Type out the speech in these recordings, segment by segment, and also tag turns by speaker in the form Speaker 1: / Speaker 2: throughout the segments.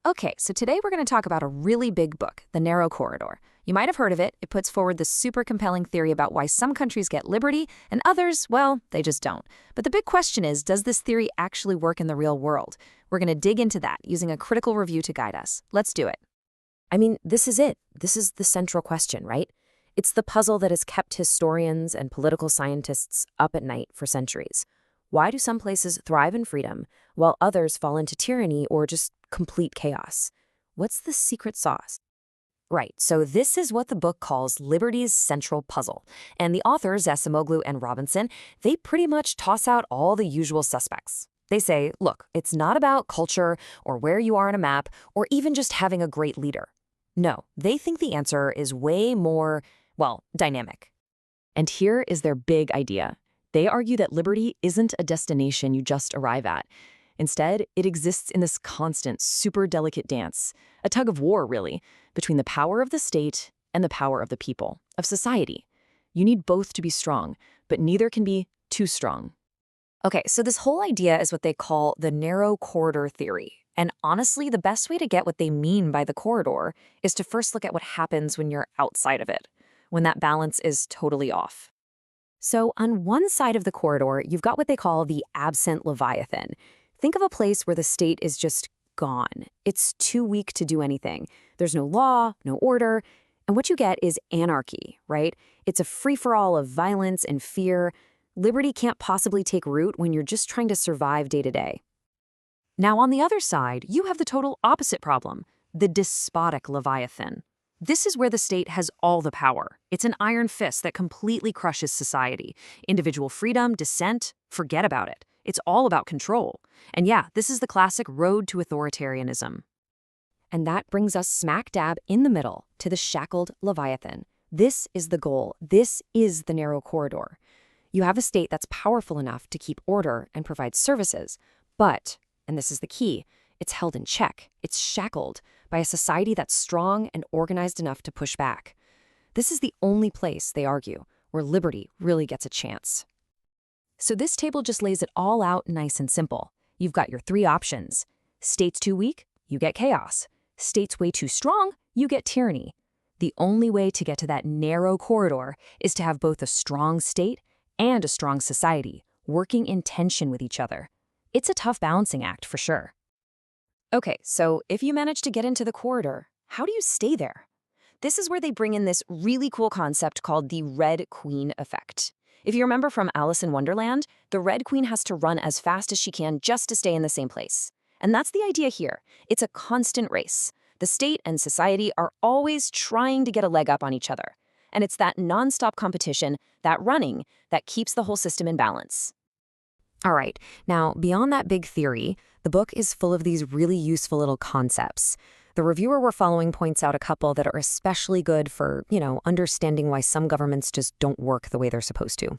Speaker 1: Okay, so today we're going to talk about a really big book, The Narrow Corridor. You might have heard of it. It puts forward this super compelling theory about why some countries get liberty and others, well, they just don't. But the big question is, does this theory actually work in the real world? We're going to dig into that using a critical review to guide us. Let's do it.
Speaker 2: I mean, this is it. This is the central question, right? It's the puzzle that has kept historians and political scientists up at night for centuries. Why do some places thrive in freedom, while others fall into tyranny or just complete chaos? What's the secret sauce? Right, so this is what the book calls liberty's central puzzle. And the authors, Acemoglu and Robinson, they pretty much toss out all the usual suspects. They say, look, it's not about culture or where you are on a map or even just having a great leader. No, they think the answer is way more, well, dynamic. And here is their big idea. They argue that liberty isn't a destination you just arrive at. Instead, it exists in this constant, super delicate dance, a tug of war, really, between the power of the state and the power of the people, of society. You need both to be strong, but neither can be too strong. Okay, so this whole idea is what they call the narrow corridor theory. And honestly, the best way to get what they mean by the corridor is to first look at what happens when you're outside of it, when that balance is totally off. So on one side of the corridor, you've got what they call the absent Leviathan. Think of a place where the state is just gone. It's too weak to do anything. There's no law, no order, and what you get is anarchy, right? It's a free-for-all of violence and fear. Liberty can't possibly take root when you're just trying to survive day to day. Now, on the other side, you have the total opposite problem, the despotic Leviathan. This is where the state has all the power. It's an iron fist that completely crushes society. Individual freedom, dissent, forget about it. It's all about control. And yeah, this is the classic road to authoritarianism. And that brings us smack dab in the middle to the shackled Leviathan. This is the goal. This is the narrow corridor. You have a state that's powerful enough to keep order and provide services, but, and this is the key, it's held in check. It's shackled by a society that's strong and organized enough to push back. This is the only place, they argue, where liberty really gets a chance. So this table just lays it all out nice and simple. You've got your three options. States too weak, you get chaos. States way too strong, you get tyranny. The only way to get to that narrow corridor is to have both a strong state and a strong society, working in tension with each other. It's a tough balancing act for sure. Okay, so if you manage to get into the corridor, how do you stay there? This is where they bring in this really cool concept called the Red Queen effect. If you remember from Alice in Wonderland, the Red Queen has to run as fast as she can just to stay in the same place. And that's the idea here. It's a constant race. The state and society are always trying to get a leg up on each other. And it's that nonstop competition, that running, that keeps the whole system in balance. All right, now beyond that big theory, the book is full of these really useful little concepts. The reviewer we're following points out a couple that are especially good for, understanding why some governments just don't work the way they're supposed to.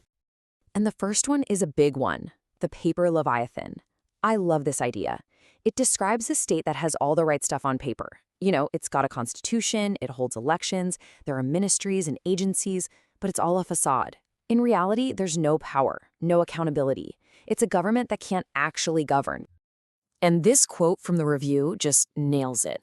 Speaker 2: And the first one is a big one, the paper Leviathan. I love this idea. It describes a state that has all the right stuff on paper. It's got a constitution, it holds elections, there are ministries and agencies, but it's all a facade. In reality, there's no power, no accountability. It's a government that can't actually govern. And this quote from the review just nails it.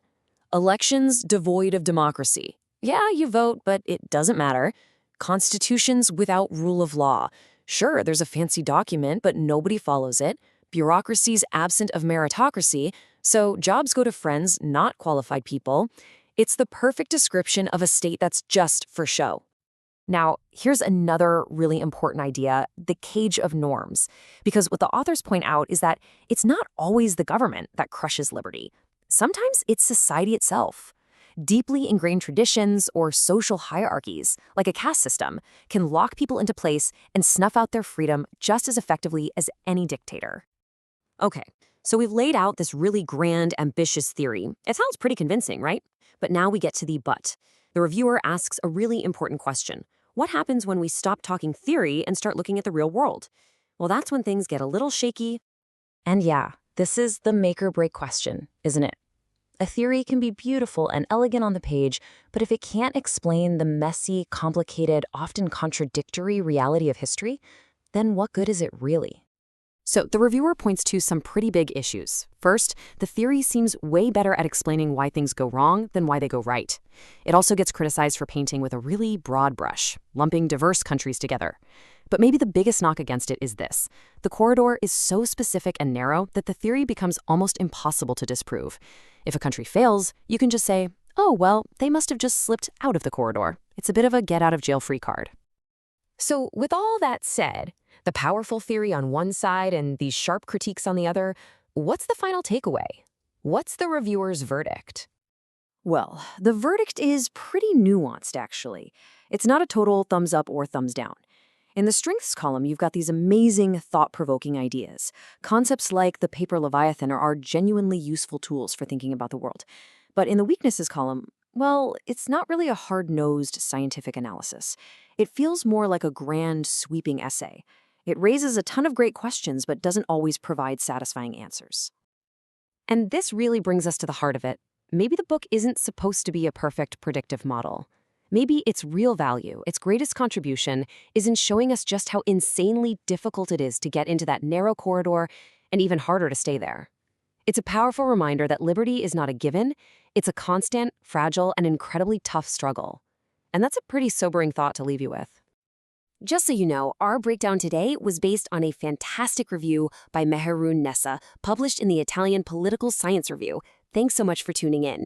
Speaker 2: Elections devoid of democracy. Yeah, you vote, but it doesn't matter. Constitutions without rule of law. Sure, there's a fancy document, but nobody follows it. Bureaucracies absent of meritocracy, so jobs go to friends, not qualified people. It's the perfect description of a state that's just for show. Now, here's another really important idea, the cage of norms. Because what the authors point out is that it's not always the government that crushes liberty. Sometimes it's society itself. Deeply ingrained traditions or social hierarchies, like a caste system, can lock people into place and snuff out their freedom just as effectively as any dictator. Okay, so we've laid out this really grand, ambitious theory. It sounds pretty convincing, right? But now we get to the but. The reviewer asks a really important question. What happens when we stop talking theory and start looking at the real world? Well, that's when things get a little shaky. And yeah, this is the make or break question, isn't it? A theory can be beautiful and elegant on the page, but if it can't explain the messy, complicated, often contradictory reality of history, then what good is it really? So the reviewer points to some pretty big issues. First, the theory seems way better at explaining why things go wrong than why they go right. It also gets criticized for painting with a really broad brush, lumping diverse countries together. But maybe the biggest knock against it is this. The corridor is so specific and narrow that the theory becomes almost impossible to disprove. If a country fails, you can just say, oh, well, they must have just slipped out of the corridor. It's a bit of a get-out-of-jail-free card.
Speaker 3: So with all that said, the powerful theory on one side and these sharp critiques on the other, what's the final takeaway? What's the reviewer's verdict?
Speaker 2: Well, the verdict is pretty nuanced, actually. It's not a total thumbs up or thumbs down. In the strengths column, you've got these amazing, thought-provoking ideas. Concepts like the paper Leviathan are genuinely useful tools for thinking about the world. But in the weaknesses column, well, it's not really a hard-nosed scientific analysis. It feels more like a grand, sweeping essay. It raises a ton of great questions, but doesn't always provide satisfying answers.
Speaker 3: And this really brings us to the heart of it. Maybe the book isn't supposed to be a perfect predictive model. Maybe its real value, its greatest contribution, is in showing us just how insanely difficult it is to get into that narrow corridor and even harder to stay there. It's a powerful reminder that liberty is not a given, it's a constant, fragile, and incredibly tough struggle. And that's a pretty sobering thought to leave you with.
Speaker 2: Just so you know, our breakdown today was based on a fantastic review by Meherun Nessa, published in the Italian Political Science Review. Thanks so much for tuning in.